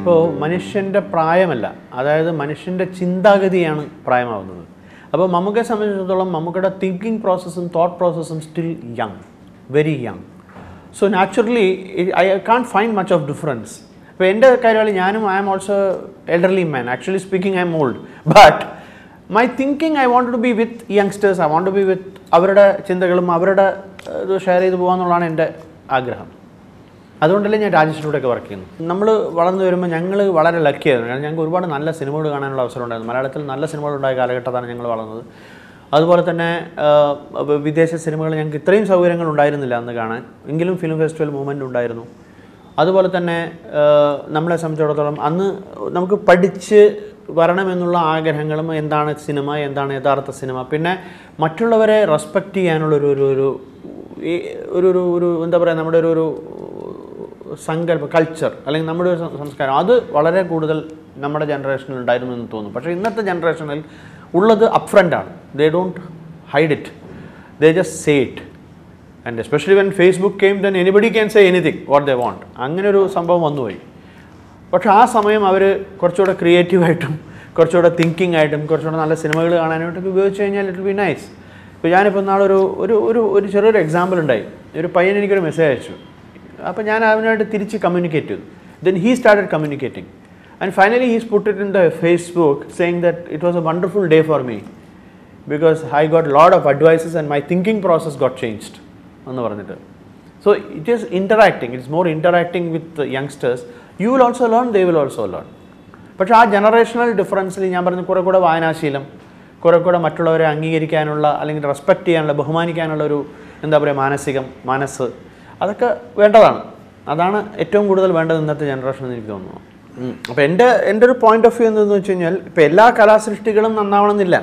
ഇപ്പോൾ മനുഷ്യൻ്റെ പ്രായമല്ല, അതായത് മനുഷ്യൻ്റെ ചിന്താഗതിയാണ് പ്രായമാവുന്നത്. അപ്പോൾ മമ്മൂക്കയെ സംബന്ധിച്ചിടത്തോളം മമ്മൂക്കയുടെ തിങ്കിങ് പ്രോസസ്സും തോട്ട് പ്രോസസ്സും still young, very young. So naturally I can't find much of difference. ഇപ്പോൾ എൻ്റെ കാര്യങ്ങളിൽ ഞാനും I am also elderly man. Actually speaking I am old, but my thinking I want to be with youngsters. I want to be with അവരുടെ ചിന്തകളും അവരുടെ ഇത് share ചെയ്ത് പോകാമെന്നുള്ളതാണ് എൻ്റെ ആഗ്രഹം. അതുകൊണ്ടല്ലേ ഞാൻ രാജേഷിലൂടെയൊക്കെ വർക്ക് ചെയ്യുന്നു. നമ്മൾ വളർന്നു വരുമ്പോൾ ഞങ്ങൾ വളരെ ലക്കിയായിരുന്നു. കാരണം ഞങ്ങൾക്ക് ഒരുപാട് നല്ല സിനിമകൾ കാണാനുള്ള അവസരം ഉണ്ടായിരുന്നു. മലയാളത്തിൽ നല്ല സിനിമകളുണ്ടായ കാലഘട്ടത്താണ് ഞങ്ങൾ വളർന്നത്. അതുപോലെ തന്നെ വിദേശ സിനിമകൾ ഞങ്ങൾക്ക് ഇത്രയും സൗകര്യങ്ങൾ ഉണ്ടായിരുന്നില്ല അന്ന് കാണാൻ. എങ്കിലും ഫിലിം ഫെസ്റ്റിവൽ മൂവ്മെൻ്റ് ഉണ്ടായിരുന്നു. അതുപോലെ തന്നെ നമ്മളെ സംബന്ധിച്ചിടത്തോളം അന്ന് നമുക്ക് പഠിച്ച് വരണമെന്നുള്ള ആഗ്രഹങ്ങളും എന്താണ് സിനിമ, എന്താണ് യഥാർത്ഥ സിനിമ, പിന്നെ മറ്റുള്ളവരെ റെസ്പെക്റ്റ് ചെയ്യാനുള്ളൊരു എന്താ പറയുക, നമ്മുടെ ഒരു സങ്കല്പം, കൾച്ചർ അല്ലെങ്കിൽ നമ്മുടെ ഒരു സംസ്കാരം, അത് വളരെ കൂടുതൽ നമ്മുടെ ജനറേഷനിൽ ഉണ്ടായിരുന്നു എന്ന് തോന്നുന്നു. പക്ഷേ ഇന്നത്തെ ജനറേഷനിൽ ഉള്ളത് അപ്ഫ്രണ്ടാണ്. They don't hide it, they just say it. And especially when Facebook came then anybody can say anything what they want. അങ്ങനൊരു സംഭവം വന്നുപോയി. പക്ഷേ ആ സമയം അവർ കുറച്ചുകൂടെ ക്രിയേറ്റീവായിട്ടും കുറച്ചുകൂടെ തിങ്കിങ് ആയിട്ടും കുറച്ചുകൂടെ നല്ല സിനിമകൾ കാണാനായിട്ടൊക്കെ ഉപയോഗിച്ച് കഴിഞ്ഞാൽ ഇറ്റ് വിൽ ബി നൈസ്. ഇപ്പോൾ ഞാനിപ്പോൾ നാളൊരു ചെറിയൊരു എക്സാമ്പിൾ ഉണ്ടായി. ഒരു പയ്യൻ എനിക്കൊരു മെസ്സേജ് അയച്ചു. അപ്പോൾ ഞാൻ അവനായിട്ട് തിരിച്ച് കമ്മ്യൂണിക്കേറ്റ് ചെയ്തു. Then he started communicating and finally he's put it in the Facebook saying that it was a wonderful day for me because I got lot of advices and my thinking process got changed എന്ന് പറഞ്ഞിട്ട്. So it is interacting, it's more interacting with youngsters. You will also learn, they will also learn. പക്ഷേ ആ generational ഡിഫറൻസിൽ ഞാൻ പറഞ്ഞു കുറേ കൂടെ വായനാശീലം, കുറേ കൂടെ മറ്റുള്ളവരെ അംഗീകരിക്കാനുള്ള അല്ലെങ്കിൽ റെസ്പെക്റ്റ് ചെയ്യാനുള്ള, ബഹുമാനിക്കാനുള്ള ഒരു എന്താ പറയുക മനസ്സ്, അതൊക്കെ വേണ്ടതാണ്. അതാണ് ഏറ്റവും കൂടുതൽ വേണ്ടത് ഇന്നത്തെ ജനറേഷനെന്ന് എനിക്ക് തോന്നുന്നു. അപ്പോൾ എൻ്റെ ഒരു പോയിന്റ് ഓഫ് വ്യൂ എന്താണെന്ന് വെച്ച് കഴിഞ്ഞാൽ ഇപ്പോൾ എല്ലാ കലാസൃഷ്ടികളും നന്നാവണമെന്നില്ല.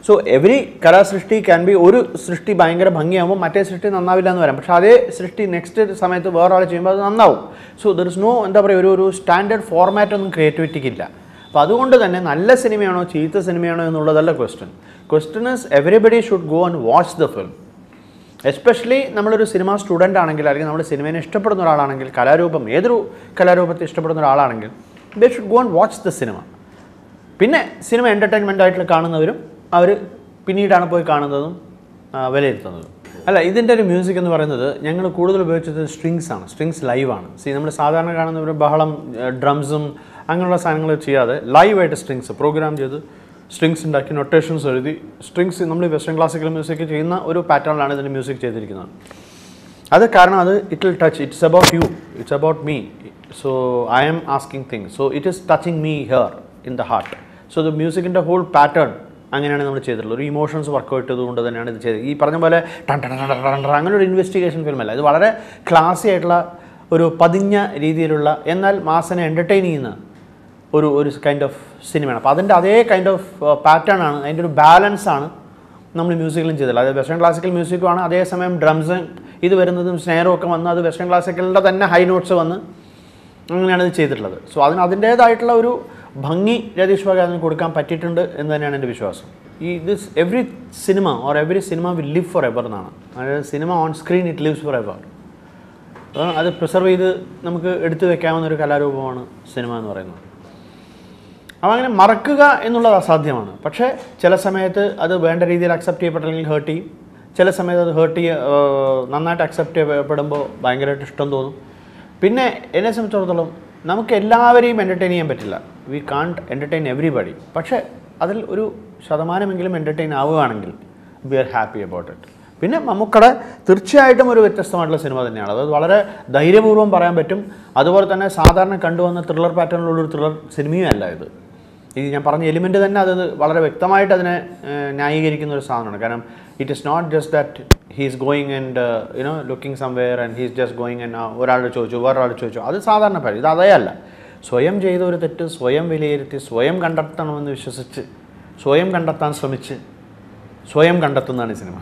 സോ എവരി കലാസൃഷ്ടി ക്യാൻ ബി, ഒരു സൃഷ്ടി ഭയങ്കര ഭംഗിയാകുമ്പോൾ മറ്റേ സൃഷ്ടി നന്നാവില്ല എന്ന് വരാം. പക്ഷേ അതേ സൃഷ്ടി നെക്സ്റ്റ് സമയത്ത് വേറൊരാൾ ചെയ്യുമ്പോൾ അത് നന്നാവും. സോ ദർ ഇസ് നോ എന്താ പറയുക ഒരു സ്റ്റാൻഡേർഡ് ഫോർമാറ്റ് ഒന്നും ക്രിയേറ്റിവിറ്റിക്കില്ല. അപ്പോൾ അതുകൊണ്ട് തന്നെ നല്ല സിനിമയാണോ ചീത്ത സിനിമയാണോ എന്നുള്ളതല്ല question is everybody should go and watch the film. Especially നമ്മളൊരു സിനിമ സ്റ്റുഡൻ്റ് ആണെങ്കിൽ അല്ലെങ്കിൽ നമ്മൾ സിനിമയെ ഇഷ്ടപ്പെടുന്ന ഒരാളാണെങ്കിൽ, കലാരൂപം ഏതൊരു കലാരൂപത്തെ ഇഷ്ടപ്പെടുന്ന ഒരാളാണെങ്കിൽ they should go and watch the cinema. പിന്നെ സിനിമ എൻ്റർടൈൻമെൻ്റ് ആയിട്ട് കാണുന്നവരും അവർ പിന്നീടാണ് പോയി കാണുന്നതും വിലയിരുത്തുന്നതും. അല്ല, ഇതിൻ്റെ ഒരു മ്യൂസിക് എന്ന് പറയുന്നത് ഞങ്ങൾ കൂടുതൽ ഉപയോഗിച്ചത് സ്ട്രിങ്സാണ്. സ്ട്രിങ്സ് ലൈവാണ്. നമ്മൾ സാധാരണ കാണുന്ന ഒരു ബഹളം, ഡ്രംസും അങ്ങനെയുള്ള സാധനങ്ങൾ ചെയ്യാതെ ലൈവായിട്ട് സ്ട്രിങ്സ് പ്രോഗ്രാം ചെയ്ത് സ്ട്രിങ്സ് ഉണ്ടാക്കി നൊട്ടേഷൻസ് എഴുതി സ്ട്രിങ്സ് നമ്മൾ വെസ്റ്റേൺ ക്ലാസിക്കൽ മ്യൂസിക് ചെയ്യുന്ന ഒരു പാറ്റേണിലാണ് ഇതിൻ്റെ മ്യൂസിക് ചെയ്തിരിക്കുന്നത്. അത് കാരണം അത് it will touch, it's about you, it's about me. So I am asking things, so it is touching me here in the heart. So the മ്യൂസിക്കിൻ്റെ ഹോൾ പാറ്റേൺ അങ്ങനെയാണ് നമ്മൾ ചെയ്തിട്ടുള്ളത്. ഒരു ഇമോഷൻസ് വർക്കൗട്ട് ചെയ്തുകൊണ്ട് തന്നെയാണ് ഇത് ചെയ്തത്. ഈ പറഞ്ഞ പോലെ അങ്ങനെ ഒരു ഇൻവെസ്റ്റിഗേഷൻ ഫിലിമല്ല. ഇത് വളരെ ക്ലാസി ആയിട്ടുള്ള ഒരു പതിഞ്ഞ രീതിയിലുള്ള എന്നാൽ മാസിനെ എൻ്റർടൈൻ ചെയ്യുന്ന ഒരു കൈൻഡ് ഓഫ് സിനിമയാണ്. അപ്പോൾ അതിൻ്റെ അതേ കൈൻഡ് ഓഫ് പാറ്റേൺ ആണ്, അതിൻ്റെ ഒരു ബാലൻസാണ് നമ്മൾ മ്യൂസിക്കിലും ചെയ്തിട്ടുള്ളത്. അതായത് വെസ്റ്റേൺ ക്ലാസിക്കൽ മ്യൂസിക്കുമാണ്, അതേസമയം ഡ്രംസ് ഇത് വരുന്നതും സ്നെയറും ഒക്കെ വന്ന് അത് വെസ്റ്റേൺ ക്ലാസിക്കലിൻ്റെ തന്നെ ഹൈ നോട്ട്സ് വന്ന് അങ്ങനെയാണ് ഇത് ചെയ്തിട്ടുള്ളത്. സോ അതിൻ്റേതായിട്ടുള്ള ഒരു ഭംഗി രതീഷ് ബാഗ് അതിന് കൊടുക്കാൻ പറ്റിയിട്ടുണ്ട് എന്ന് തന്നെയാണ് എൻ്റെ വിശ്വാസം. Every cinema or every cinema will live for ever എന്നാണ്. അതായത് cinema on screen it lives for ever. അത് പ്രിസർവ് ചെയ്ത് നമുക്ക് എടുത്തു വെക്കാവുന്ന ഒരു കലാരൂപമാണ് സിനിമ എന്ന് പറയുന്നത്. അപ്പോൾ അങ്ങനെ മറക്കുക എന്നുള്ളത് അസാധ്യമാണ്. പക്ഷേ ചില സമയത്ത് അത് വേണ്ട രീതിയിൽ അക്സെപ്റ്റ് ചെയ്യപ്പെട്ടില്ലെങ്കിൽ ഹേർട്ട് ചെയ്യും. ചില സമയത്ത് അത് നന്നായിട്ട് അക്സെപ്റ്റ് ചെയ്യപ്പെടുമ്പോൾ ഭയങ്കരമായിട്ട് ഇഷ്ടം തോന്നും. പിന്നെ എന്നെ സംബന്ധിച്ചിടത്തോളം നമുക്ക് എല്ലാവരെയും എൻ്റർടൈൻ ചെയ്യാൻ പറ്റില്ല. We can't entertain everybody. പക്ഷേ അതിൽ ഒരു ശതമാനമെങ്കിലും എൻ്റർടൈൻ ആവുകയാണെങ്കിൽ we are happy about it. പിന്നെ മമ്മൂക്കയുടെ തീർച്ചയായിട്ടും ഒരു വ്യത്യസ്തമായിട്ടുള്ള സിനിമ തന്നെയാണ്. അത് വളരെ ധൈര്യപൂർവ്വം പറയാൻ പറ്റും. അതുപോലെ തന്നെ സാധാരണ കണ്ടുവന്ന ത്രില്ലർ പാറ്റേണിലുള്ളൊരു ത്രില്ലർ സിനിമയും അല്ല ഇത്. ഈ ഞാൻ പറഞ്ഞ എലിമെൻ്റ് തന്നെ അത് വളരെ വ്യക്തമായിട്ട് അതിനെ ന്യായീകരിക്കുന്ന ഒരു സാധനമാണ്. കാരണം it is not just that he is going and looking somewhere and he is just going and ഒരാൾ ചോദിച്ചു വേറൊരാൾ ചോദിച്ചു, അത് സാധാരണ കാര്യം. ഇത് അതേ അല്ല. സ്വയം ചെയ്ത ഒരു തെറ്റ് സ്വയം വിലയിരുത്തി സ്വയം കണ്ടെത്തണമെന്ന് വിശ്വസിച്ച് സ്വയം കണ്ടെത്താൻ ശ്രമിച്ച് സ്വയം കണ്ടെത്തുന്നതാണ് ഈ സിനിമ.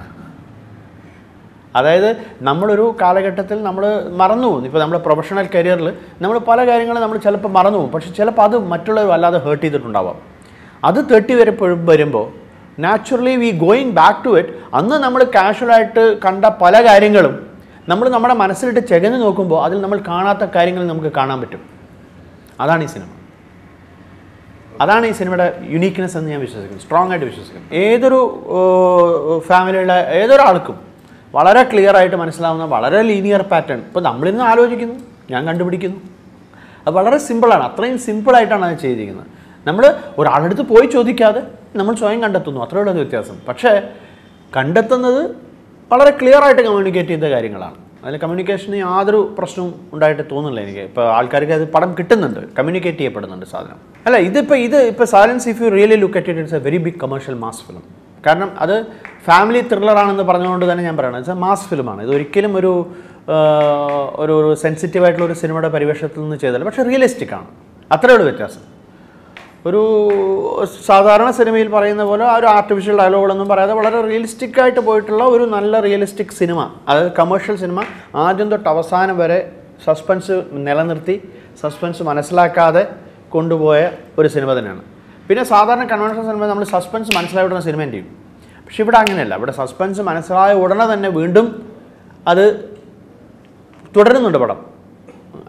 അതായത് നമ്മളൊരു കാലഘട്ടത്തിൽ നമ്മൾ മറന്നു പോകും. ഇപ്പോൾ നമ്മുടെ പ്രൊഫഷണൽ കരിയറിൽ നമ്മൾ പല കാര്യങ്ങളും നമ്മൾ ചിലപ്പോൾ മറന്നു പോകും. പക്ഷേ ചിലപ്പോൾ അത് മറ്റുള്ളവർ വല്ലാതെ ഹേർട്ട് ചെയ്തിട്ടുണ്ടാവാം. അത് വരുമ്പോൾ naturally we going back to it. അന്ന് നമ്മൾ കാഷ്വലായിട്ട് കണ്ട പല കാര്യങ്ങളും നമ്മൾ നമ്മുടെ മനസ്സിലിട്ട് ചെകഞ്ഞ് നോക്കുമ്പോൾ അതിൽ നമ്മൾ കാണാത്ത കാര്യങ്ങൾ നമുക്ക് കാണാൻ പറ്റും. അതാണ് ഈ സിനിമ. അതാണ് ഈ സിനിമയുടെ യുണീക്ക്നെസ് എന്ന് ഞാൻ വിശ്വസിക്കുന്നു, സ്ട്രോങ് ആയിട്ട് വിശ്വസിക്കുന്നു. ഏതൊരു ഫാമിലിയുള്ള ഏതൊരാൾക്കും വളരെ ക്ലിയർ ആയിട്ട് മനസ്സിലാവുന്ന വളരെ ലീനിയർ പാറ്റേൺ ഇപ്പോൾ നമ്മളിന്ന് ആലോചിക്കുന്നു, ഞാൻ കണ്ടുപിടിക്കുന്നു. അത് വളരെ സിമ്പിളാണ്, അത്രയും സിമ്പിളായിട്ടാണ് അത് ചെയ്തിരിക്കുന്നത്. നമ്മൾ ഒരാളടുത്ത് പോയി ചോദിക്കാതെ നമ്മൾ സ്വയം കണ്ടെത്തുന്നു, അത്രയുള്ള വ്യത്യാസം. പക്ഷേ കണ്ടെത്തുന്നത് വളരെ ക്ലിയർ ആയിട്ട് കമ്മ്യൂണിക്കേറ്റ് ചെയ്ത കാര്യങ്ങളാണ്. അതിൽ കമ്മ്യൂണിക്കേഷന് യാതൊരു പ്രശ്നവും ഉണ്ടായിട്ട് തോന്നുന്നില്ല എനിക്ക്. ഇപ്പോൾ ആൾക്കാർക്ക് അത് പടം കിട്ടുന്നുണ്ട്, കമ്മ്യൂണിക്കേറ്റ് ചെയ്യപ്പെടുന്നുണ്ട് സാധനം. അല്ല, ഇതിപ്പോൾ Silence if you really look at it's a very big commercial mass film. കാരണം അത് ഫാമിലി ത്രില്ലറാണെന്ന് പറഞ്ഞുകൊണ്ട് തന്നെ ഞാൻ പറയണം, ഇറ്റ്സ് എ മാസ് ഫിലിമാണ്. ഇതൊരിക്കലും ഒരു സെൻസിറ്റീവായിട്ടുള്ള ഒരു സിനിമയുടെ പരിവേഷത്തിൽ നിന്ന് ചെയ്തല്ല, പക്ഷേ റിയലിസ്റ്റിക് ആണ്. അത്രയുള്ള വ്യത്യാസം. ഒരു സാധാരണ സിനിമയിൽ പറയുന്ന പോലെ ആ ഒരു ആർട്ടിഫിഷ്യൽ ഡയലോഗുകളൊന്നും പറയാതെ വളരെ റിയലിസ്റ്റിക് ആയിട്ട് പോയിട്ടുള്ള ഒരു നല്ല റിയലിസ്റ്റിക് സിനിമ, അതായത് കമേഴ്ഷ്യൽ സിനിമ. ആദ്യം തൊട്ട് അവസാനം വരെ സസ്പെൻസ് നിലനിർത്തി സസ്പെൻസ് മനസ്സിലാക്കാതെ കൊണ്ടുപോയ ഒരു സിനിമ തന്നെയാണ്. പിന്നെ സാധാരണ കൺവെൻഷണൽ സിനിമ നമ്മൾ സസ്പെൻസ് മനസ്സിലായി ഉടനെ സിനിമ എന്ത് ചെയ്യും. പക്ഷെ ഇവിടെ അങ്ങനെയല്ല. ഇവിടെ സസ്പെൻസ് മനസ്സിലായ ഉടനെ തന്നെ വീണ്ടും അത് തുടരുന്നുണ്ട് പടം.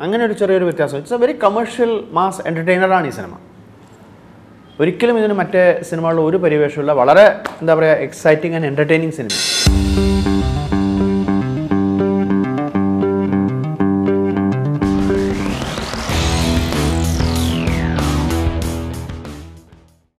അങ്ങനെ ഒരു ചെറിയൊരു വ്യത്യാസം. It's a very commercial mass എൻ്റർടൈനറാണ് ഈ സിനിമ. ഒരിക്കലും ഇതിന് മറ്റേ സിനിമകളിൽ ഒരു പരിവേഷമില്ല. വളരെ എന്താ പറയുക, എക്സൈറ്റിംഗ് ആൻഡ് എൻ്റർടൈനിങ് സിനിമ.